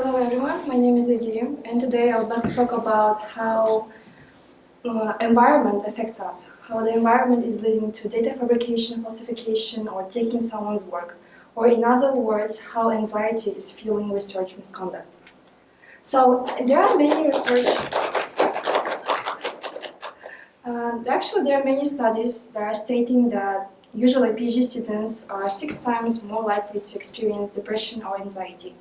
Hello everyone, my name is Aigerim, and today I would like to talk about how environment affects us, how the environment is leading to data fabrication, falsification, or taking someone's work, or in other words, how anxiety is fueling research misconduct. So there are many there are many studies that are stating that usually PhD students are 6 times more likely to experience depression or anxiety.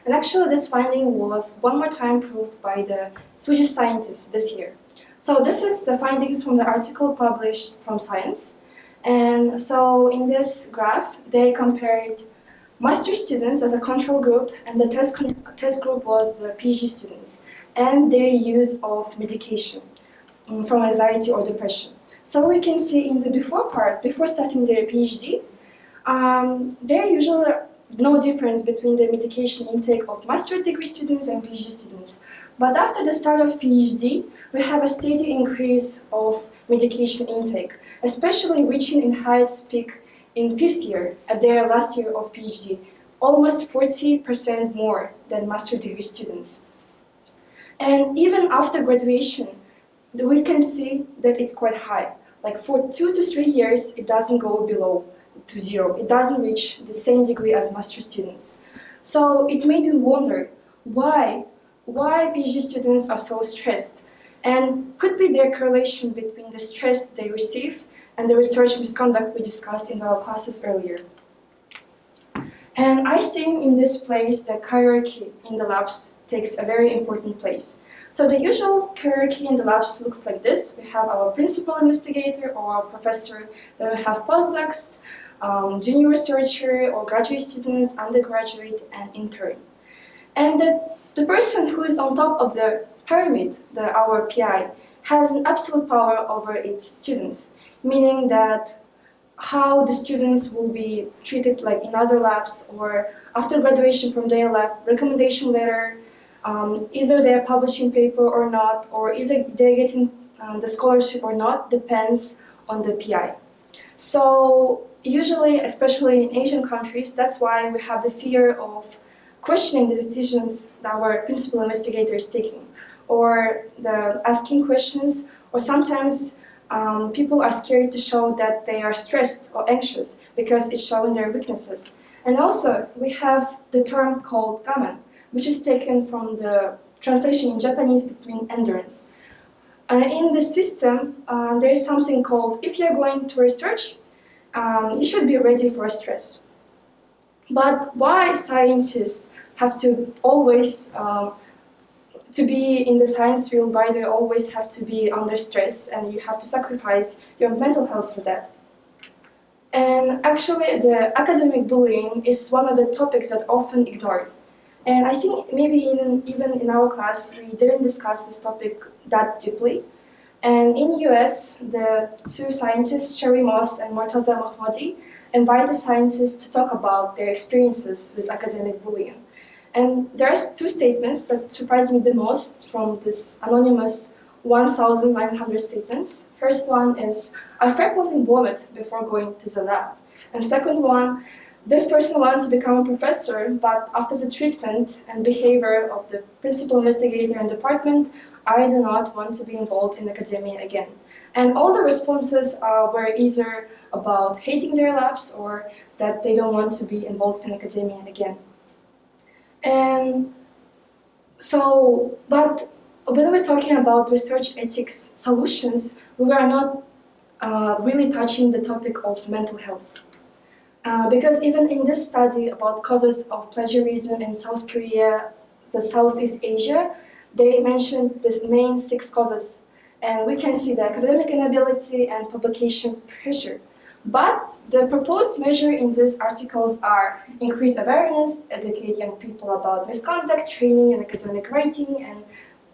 And actually this finding was one more time proved by the Swedish scientists this year. So this is the findings from the article published from Science. And so in this graph, they compared master students as a control group, and the test group was the PhD students, and their use of medication from anxiety or depression. So we can see in the before part, before starting their PhD, there usually no difference between the medication intake of master's degree students and PhD students. But after the start of PhD, we have a steady increase of medication intake, especially reaching in highest peak in 5th year, at their last year of PhD, almost 40% more than master's degree students. And even after graduation, we can see that it's quite high. Like for 2 to 3 years, it doesn't go below to 0. It doesn't reach the same degree as master students. So it made me wonder why PhD students are so stressed, and could be there correlation between the stress they receive and the research misconduct we discussed in our classes earlier. And I think in this place the hierarchy in the labs takes a very important place. So the usual hierarchy in the labs looks like this. We have our principal investigator or our professor, then we have postdocs, junior researcher or graduate students, undergraduate, and intern. And the person who is on top of the pyramid, our PI, has an absolute power over its students, meaning that how the students will be treated like in other labs or after graduation from their lab, recommendation letter, either they're publishing paper or not, or either they're getting the scholarship or not, depends on the PI. So usually, especially in Asian countries, that's why we have the fear of questioning the decisions that our principal investigator is taking, or the asking questions, or sometimes people are scared to show that they are stressed or anxious because it's showing their weaknesses. And also, we have the term called gamen, which is taken from the translation in Japanese between endurance. In the system, there is something called, if you're going to research, you should be ready for stress. But why scientists have to always, to be in the science field, why they always have to be under stress and you have to sacrifice your mental health for that? And actually, the academic bullying is one of the topics that often ignored. And I think maybe even in our class, we didn't discuss this topic that deeply. And in US, the 2 scientists, Sherry Moss and Mortaza Mahmoudi, invite the scientists to talk about their experiences with academic bullying. And there's 2 statements that surprised me the most from this anonymous 1,900 statements. First one is, I frequently vomit before going to the lab. And second one, this person wanted to become a professor, but after the treatment and behavior of the principal investigator and department, I do not want to be involved in academia again. And all the responses were either about hating their labs or that they don't want to be involved in academia again. And so, but when we're talking about research ethics solutions, we were not really touching the topic of mental health. Because even in this study about causes of plagiarism in South Korea, the Southeast Asia, they mentioned these main 6 causes. And we can see the academic inability and publication pressure. But the proposed measure in these articles are increase awareness, educate young people about misconduct, training in academic writing, and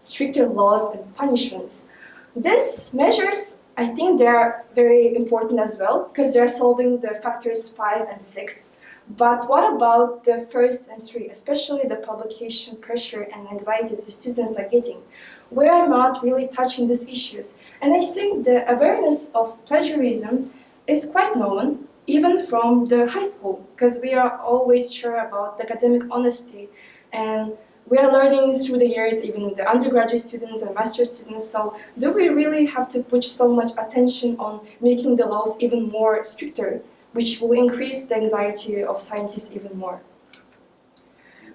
stricter laws and punishments. These measures, I think they are very important as well, because they're solving the factors 5 and 6. But what about the first and 3, especially the publication pressure and anxiety the students are getting? We are not really touching these issues. And I think the awareness of plagiarism is quite known, even from the high school, because we are always sure about the academic honesty, and we are learning through the years, even the undergraduate students and master's students, so do we really have to put so much attention on making the laws even more stricter, which will increase the anxiety of scientists even more?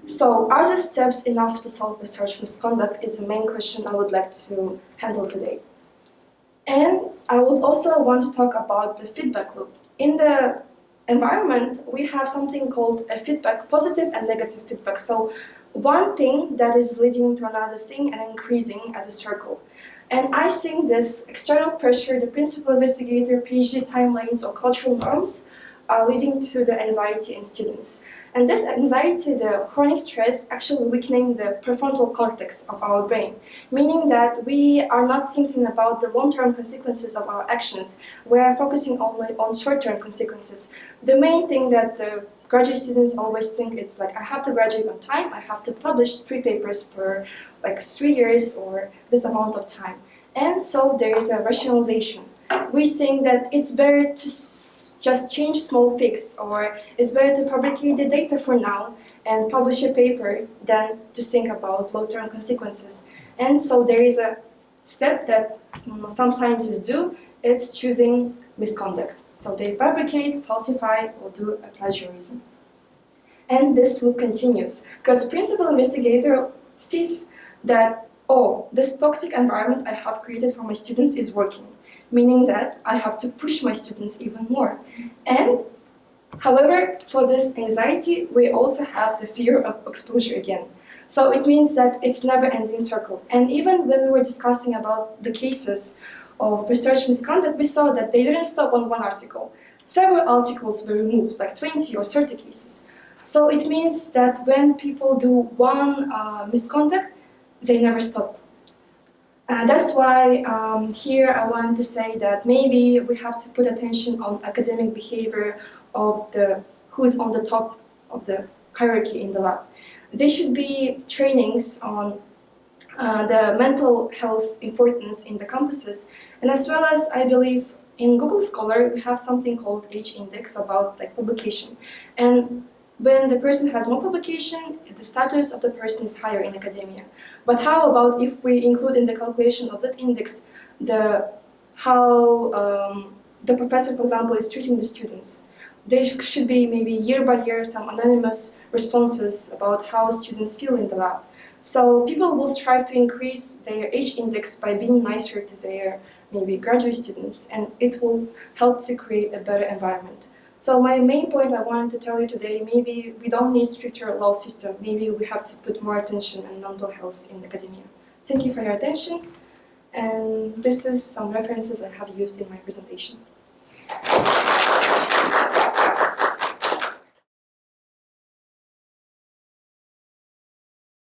So, are the steps enough to solve research misconduct is the main question I would like to handle today. And I would also want to talk about the feedback loop. In the environment, we have something called a feedback, positive and negative feedback. So one thing that is leading to another thing and increasing as a circle. And I think this external pressure, the principal investigator, PhD timelines, or cultural norms are leading to the anxiety in students. And this anxiety, the chronic stress, actually weakening the prefrontal cortex of our brain, meaning that we are not thinking about the long-term consequences of our actions. We are focusing only on short-term consequences. The main thing that the graduate students always think it's like, I have to graduate on time, I have to publish 3 papers per 3 years or this amount of time. And so there is a rationalization. We think that it's better to just change small fix, or it's better to fabricate the data for now and publish a paper than to think about long-term consequences. And so there is a step that some scientists do, it's choosing misconduct. So they fabricate, falsify, or do a plagiarism. And this loop continues, because principal investigator sees that, oh, this toxic environment I have created for my students is working, meaning that I have to push my students even more. And however, for this anxiety, we also have the fear of exposure again. So it means that it's never-ending circle. And even when we were discussing about the cases of research misconduct, we saw that they didn't stop on one article. Several articles were removed, like 20 or 30 cases. So it means that when people do one misconduct, they never stop. That's why here I want to say that maybe we have to put attention on academic behavior of who's on the top of the hierarchy in the lab. There should be trainings on the mental health importance in the campuses, and as well as I believe in Google Scholar we have something called Age Index about publication. And when the person has more publication, the status of the person is higher in academia. But how about if we include in the calculation of that index how the professor, for example, is treating the students? There should be maybe year by year some anonymous responses about how students feel in the lab. So people will strive to increase their age index by being nicer to their maybe graduate students, and it will help to create a better environment. So my main point I wanted to tell you today, maybe we don't need stricter law system, maybe we have to put more attention on mental health in academia. Thank you for your attention, and this is some references I have used in my presentation.